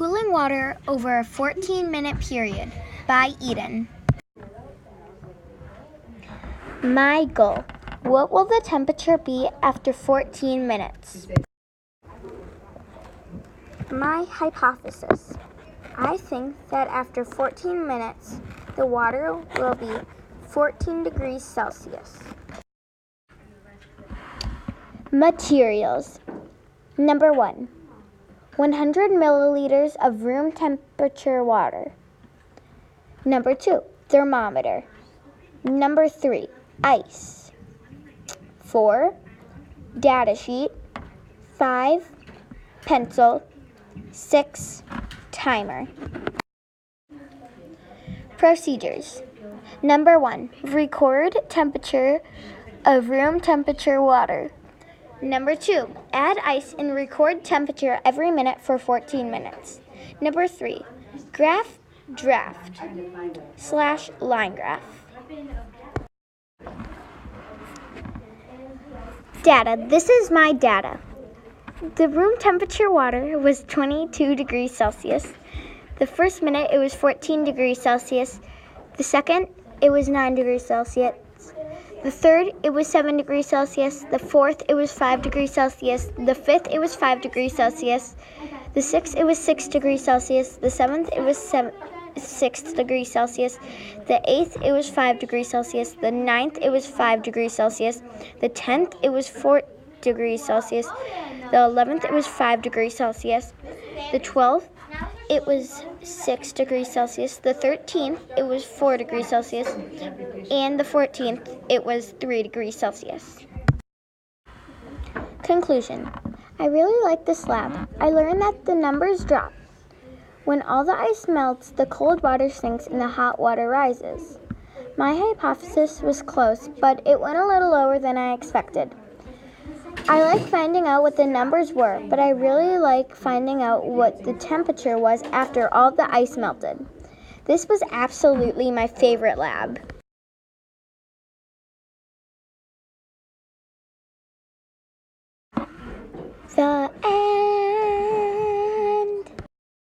Cooling water over a 14-minute period by Eden. My goal. What will the temperature be after 14 minutes? My hypothesis. I think that after 14 minutes, the water will be 14 degrees Celsius. Materials. Number 1. 100 milliliters of room temperature water. Number 2. Thermometer. Number 3. Ice. 4. Data sheet. 5. Pencil. 6. Timer. Procedures. Number 1. Record temperature of room temperature water. Number 2. Add ice and record temperature every minute for 14 minutes. Number 3. Graph draft/line graph. Data. This is my data. The room temperature water was 22 degrees Celsius. The first minute it was 14 degrees Celsius. The second it was 9 degrees Celsius. The third, it was 7 degrees Celsius. The fourth, it was 5 degrees Celsius. The fifth, it was 5 degrees Celsius. The sixth, it was 6 degrees Celsius. The seventh, it was 6 degrees Celsius. The eighth, it was 5 degrees Celsius. The ninth, it was 5 degrees Celsius. The 10th, it was 4 degrees Celsius. The 11th, it was 5 degrees Celsius. The 12th, it was 6 degrees Celsius. The 13th, it was 4 degrees Celsius. And the 14th, it was 3 degrees Celsius. Conclusion. I really like this lab. I learned that the numbers drop. When all the ice melts, the cold water sinks and the hot water rises. My hypothesis was close, but it went a little lower than I expected. I like finding out what the numbers were, but I really like finding out what the temperature was after all the ice melted. This was absolutely my favorite lab. The end.